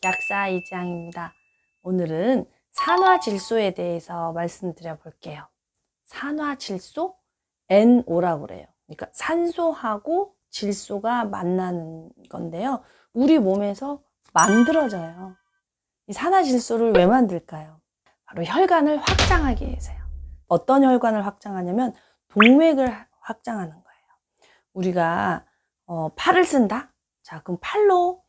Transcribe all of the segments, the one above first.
약사 이지향입니다. 오늘은 산화질소에 대해서 말씀드려 볼게요. 산화질소? NO라고 그래요. 그러니까 산소하고 질소가 만나는 건데요. 우리 몸에서 만들어져요. 이 산화질소를 왜 만들까요? 바로 혈관을 확장하기 위해서요. 어떤 혈관을 확장하냐면 동맥을 확장하는 거예요. 우리가 팔을 쓴다? 자, 그럼 팔로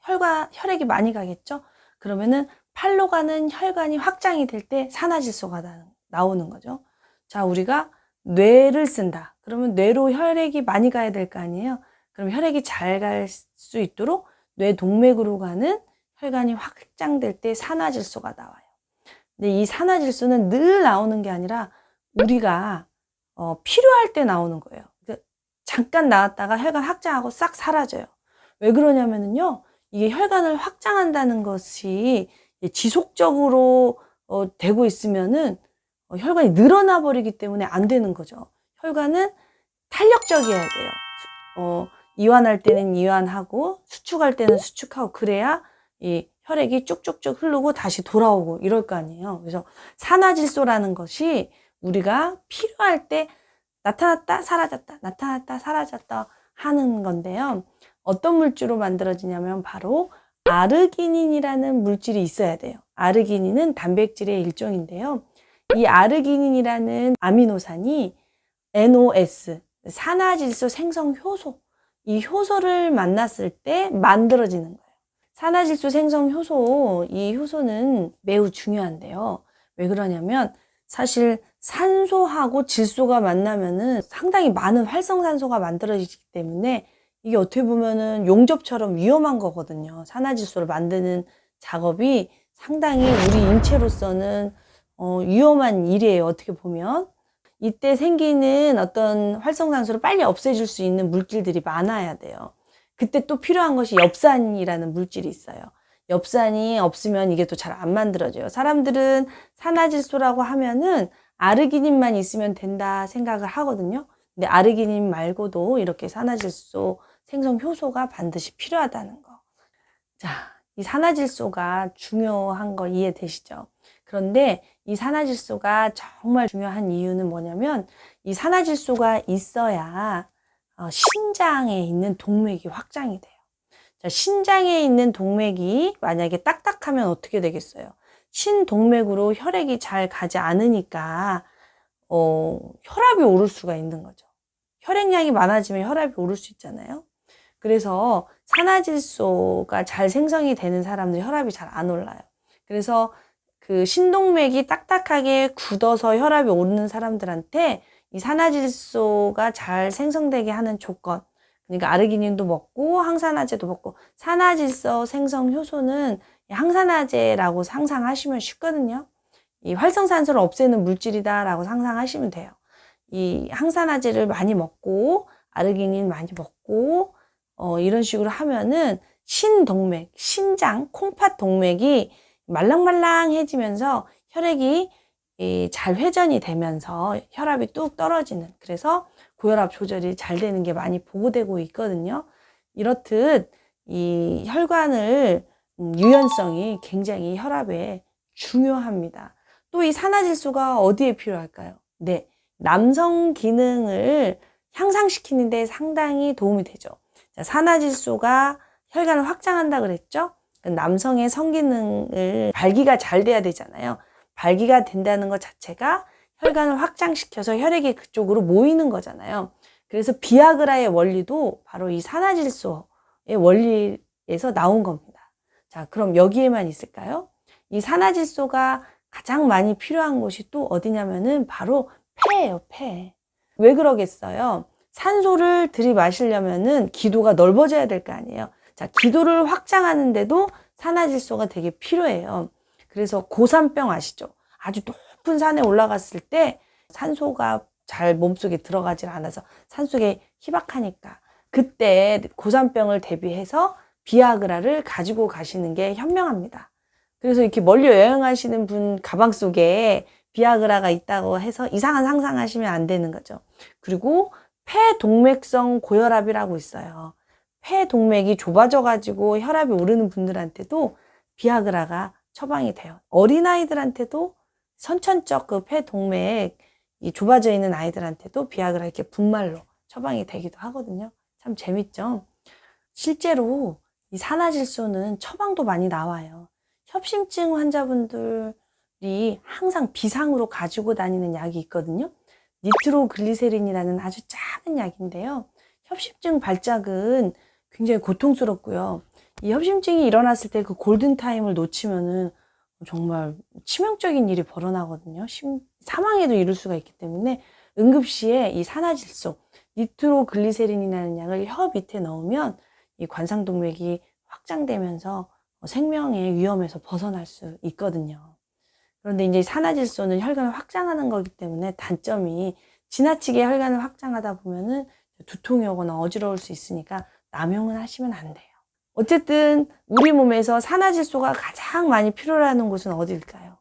혈액이 많이 가겠죠? 그러면은 팔로 가는 혈관이 확장이 될 때 산화질소가 나오는 거죠. 자, 우리가 뇌를 쓴다. 그러면 뇌로 혈액이 많이 가야 될 거 아니에요? 그럼 혈액이 잘 갈 수 있도록 뇌 동맥으로 가는 혈관이 확장될 때 산화질소가 나와요. 근데 이 산화질소는 늘 나오는 게 아니라 우리가 필요할 때 나오는 거예요. 잠깐 나왔다가 혈관 확장하고 싹 사라져요. 왜 그러냐면요, 이게 혈관을 확장한다는 것이 지속적으로 되고 있으면은 혈관이 늘어나 버리기 때문에 안 되는 거죠. 혈관은 탄력적이어야 돼요. 이완할 때는 이완하고 수축할 때는 수축하고, 그래야 이 혈액이 쭉쭉쭉 흐르고 다시 돌아오고 이럴 거 아니에요. 그래서 산화질소라는 것이 우리가 필요할 때 나타났다 사라졌다 나타났다 사라졌다 하는 건데요. 어떤 물질로 만들어지냐면 바로 아르기닌이라는 물질이 있어야 돼요. 아르기닌은 단백질의 일종인데요. 이 아르기닌이라는 아미노산이 NOS, 산화질소 생성 효소, 이 효소를 만났을 때 만들어지는 거예요. 산화질소 생성 효소, 이 효소는 매우 중요한데요. 왜 그러냐면 사실 산소하고 질소가 만나면은 상당히 많은 활성산소가 만들어지기 때문에 이게 어떻게 보면은 용접처럼 위험한 거거든요. 산화질소를 만드는 작업이 상당히 우리 인체로서는 위험한 일이에요. 어떻게 보면. 이때 생기는 어떤 활성산소를 빨리 없애줄 수 있는 물질들이 많아야 돼요. 그때 또 필요한 것이 엽산이라는 물질이 있어요. 엽산이 없으면 이게 또 잘 안 만들어져요. 사람들은 산화질소라고 하면은 아르기닌만 있으면 된다 생각을 하거든요. 근데 아르기닌 말고도 이렇게 산화질소 생성 효소가 반드시 필요하다는 거. 자, 이 산화질소가 중요한 거 이해되시죠? 그런데 이 산화질소가 정말 중요한 이유는 뭐냐면, 이 산화질소가 있어야 신장에 있는 동맥이 확장이 돼요. 자, 신장에 있는 동맥이 만약에 딱딱하면 어떻게 되겠어요? 신동맥으로 혈액이 잘 가지 않으니까 혈압이 오를 수가 있는 거죠. 혈액량이 많아지면 혈압이 오를 수 있잖아요. 그래서 산화질소가 잘 생성이 되는 사람들 혈압이 잘 안 올라요. 그래서 그 신동맥이 딱딱하게 굳어서 혈압이 오르는 사람들한테 이 산화질소가 잘 생성되게 하는 조건, 그러니까 아르기닌도 먹고 항산화제도 먹고, 산화질소 생성 효소는 항산화제라고 상상하시면 쉽거든요. 이 활성산소를 없애는 물질이다라고 상상하시면 돼요. 이 항산화제를 많이 먹고 아르기닌 많이 먹고 이런 식으로 하면은 신동맥, 신장, 콩팥 동맥이 말랑말랑해지면서 혈액이 잘 회전이 되면서 혈압이 뚝 떨어지는, 그래서 고혈압 조절이 잘 되는 게 많이 보고되고 있거든요. 이렇듯 이 혈관을 유연성이 굉장히 혈압에 중요합니다. 또 이 산화질소가 어디에 필요할까요? 네, 남성 기능을 향상시키는 데 상당히 도움이 되죠. 자, 산화질소가 혈관을 확장한다 그랬죠? 남성의 성기능을 발기가 잘 돼야 되잖아요. 발기가 된다는 것 자체가 혈관을 확장시켜서 혈액이 그쪽으로 모이는 거잖아요. 그래서 비아그라의 원리도 바로 이 산화질소의 원리에서 나온 겁니다. 자, 그럼 여기에만 있을까요? 이 산화질소가 가장 많이 필요한 곳이 또 어디냐면은 바로 폐예요, 폐. 왜 그러겠어요? 산소를 들이마시려면은 기도가 넓어져야 될 거 아니에요. 자, 기도를 확장하는데도 산화질소가 되게 필요해요. 그래서 고산병 아시죠? 아주 높은 산에 올라갔을 때 산소가 잘 몸속에 들어가질 않아서 산속에 희박하니까, 그때 고산병을 대비해서 비아그라를 가지고 가시는 게 현명합니다. 그래서 이렇게 멀리 여행하시는 분 가방 속에 비아그라가 있다고 해서 이상한 상상하시면 안 되는 거죠. 그리고 폐동맥성 고혈압이라고 있어요. 폐동맥이 좁아져 가지고 혈압이 오르는 분들한테도 비아그라가 처방이 돼요. 어린아이들한테도 선천적 그 폐동맥 이 좁아져 있는 아이들한테도 비아그라 이렇게 분말로 처방이 되기도 하거든요. 참 재밌죠? 실제로 이 산화질소는 처방도 많이 나와요. 협심증 환자분들이 항상 비상으로 가지고 다니는 약이 있거든요. 니트로글리세린이라는 아주 작은 약인데요. 협심증 발작은 굉장히 고통스럽고요. 이 협심증이 일어났을 때 그 골든타임을 놓치면은 정말 치명적인 일이 벌어나거든요. 사망에도 이를 수가 있기 때문에 응급시에 이 산화질소, 니트로글리세린이라는 약을 혀 밑에 넣으면 이 관상동맥이 확장되면서 생명의 위험에서 벗어날 수 있거든요. 그런데 이제 산화질소는 혈관을 확장하는 거기 때문에 단점이 지나치게 혈관을 확장하다 보면은 두통이 오거나 어지러울 수 있으니까 남용은 하시면 안 돼요. 어쨌든 우리 몸에서 산화질소가 가장 많이 필요로 하는 곳은 어딜까요?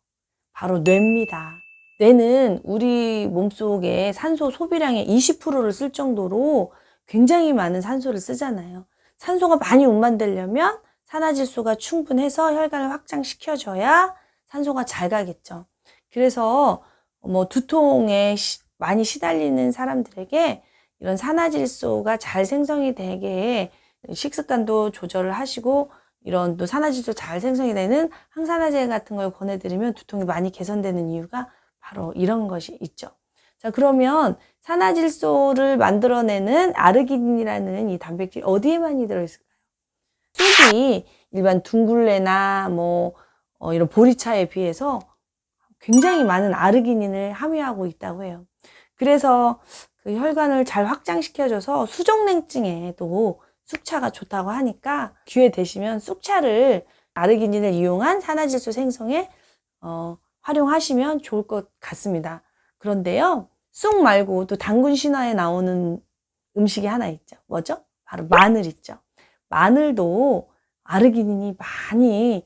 바로 뇌입니다. 뇌는 우리 몸속에 산소 소비량의 20%를 쓸 정도로 굉장히 많은 산소를 쓰잖아요. 산소가 많이 운반되려면 산화질소가 충분해서 혈관을 확장시켜줘야 산소가 잘 가겠죠. 그래서 두통에 많이 시달리는 사람들에게 이런 산화질소가 잘 생성이 되게 식습관도 조절을 하시고 이런 또 산화질소 잘 생성이 되는 항산화제 같은 걸 권해드리면 두통이 많이 개선되는 이유가 바로 이런 것이 있죠. 자, 그러면 산화질소를 만들어내는 아르기닌이라는 이 단백질이 어디에 많이 들어있을까요? 쑥이 일반 둥글레나 이런 보리차에 비해서 굉장히 많은 아르기닌을 함유하고 있다고 해요. 그래서 그 혈관을 잘 확장시켜줘서 수족냉증에도 쑥차가 좋다고 하니까 기회 되시면 쑥차를 아르기닌을 이용한 산화질소 생성에 활용하시면 좋을 것 같습니다. 그런데요, 쑥 말고 또 당군 신화에 나오는 음식이 하나 있죠. 뭐죠? 바로 마늘 있죠. 마늘도 아르기닌이 많이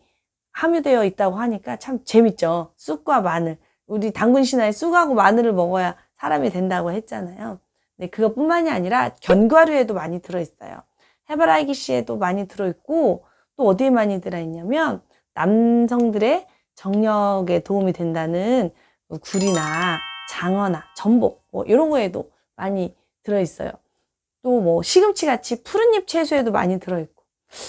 함유되어 있다고 하니까 참 재밌죠. 쑥과 마늘. 우리 당군 신화에 쑥하고 마늘을 먹어야 사람이 된다고 했잖아요. 네, 그것뿐만이 아니라 견과류에도 많이 들어있어요. 해바라기씨에도 많이 들어있고 또 어디에 많이 들어있냐면 남성들의 정력에 도움이 된다는 굴이나 장어나 전복 이런 거에도 많이 들어있어요. 또 시금치같이 푸른잎 채소에도 많이 들어있고.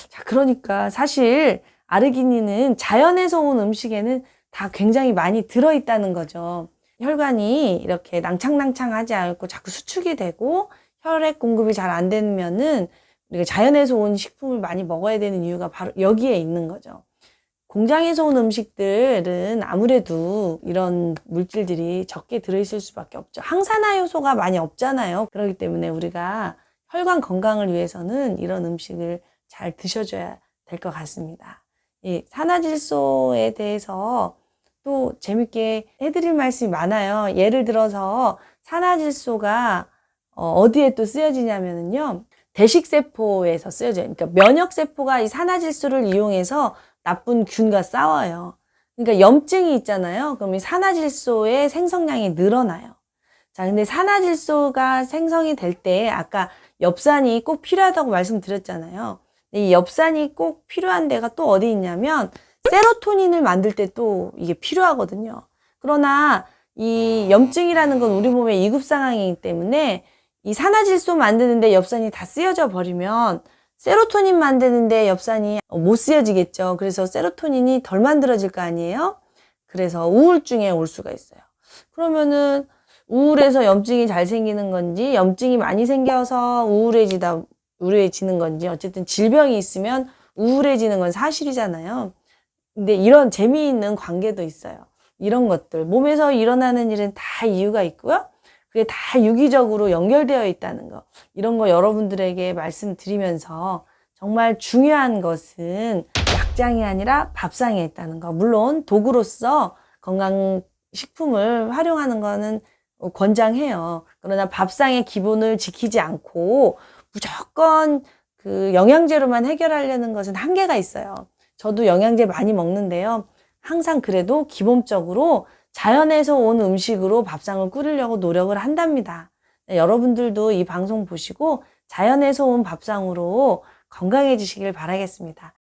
자, 그러니까 사실 아르기닌은 자연에서 온 음식에는 다 굉장히 많이 들어있다는 거죠. 혈관이 이렇게 낭창낭창하지 않고 자꾸 수축이 되고 혈액 공급이 잘 안 되면은 우리가 자연에서 온 식품을 많이 먹어야 되는 이유가 바로 여기에 있는 거죠. 공장에서 온 음식들은 아무래도 이런 물질들이 적게 들어있을 수밖에 없죠. 항산화 요소가 많이 없잖아요. 그렇기 때문에 우리가 혈관 건강을 위해서는 이런 음식을 잘 드셔줘야 될 것 같습니다. 이 산화질소에 대해서 또 재밌게 해드릴 말씀이 많아요. 예를 들어서 산화질소가 어디에 또 쓰여지냐면요. 대식세포에서 쓰여져요. 그러니까 면역세포가 이 산화질소를 이용해서 나쁜 균과 싸워요. 그러니까 염증이 있잖아요. 그럼 이 산화질소의 생성량이 늘어나요. 자, 근데 산화질소가 생성이 될 때 아까 엽산이 꼭 필요하다고 말씀드렸잖아요. 이 엽산이 꼭 필요한 데가 또 어디 있냐면 세로토닌을 만들 때 또 이게 필요하거든요. 그러나 이 염증이라는 건 우리 몸의 이급 상황이기 때문에 이 산화질소 만드는데 엽산이 다 쓰여져 버리면 세로토닌 만드는데 엽산이 못 쓰여지겠죠. 그래서 세로토닌이 덜 만들어질 거 아니에요? 그래서 우울증에 올 수가 있어요. 그러면은 우울해서 염증이 잘 생기는 건지 염증이 많이 생겨서 우울해지는 건지 어쨌든 질병이 있으면 우울해지는 건 사실이잖아요. 근데 이런 재미있는 관계도 있어요. 이런 것들 몸에서 일어나는 일은 다 이유가 있고요. 그게 다 유기적으로 연결되어 있다는 거. 이런 거 여러분들에게 말씀드리면서 정말 중요한 것은 약장이 아니라 밥상에 있다는 거. 물론 도구로서 건강식품을 활용하는 거는 권장해요. 그러나 밥상의 기본을 지키지 않고 무조건 그 영양제로만 해결하려는 것은 한계가 있어요. 저도 영양제 많이 먹는데요. 항상 그래도 기본적으로 자연에서 온 음식으로 밥상을 꾸리려고 노력을 한답니다. 여러분들도 이 방송 보시고 자연에서 온 밥상으로 건강해지시길 바라겠습니다.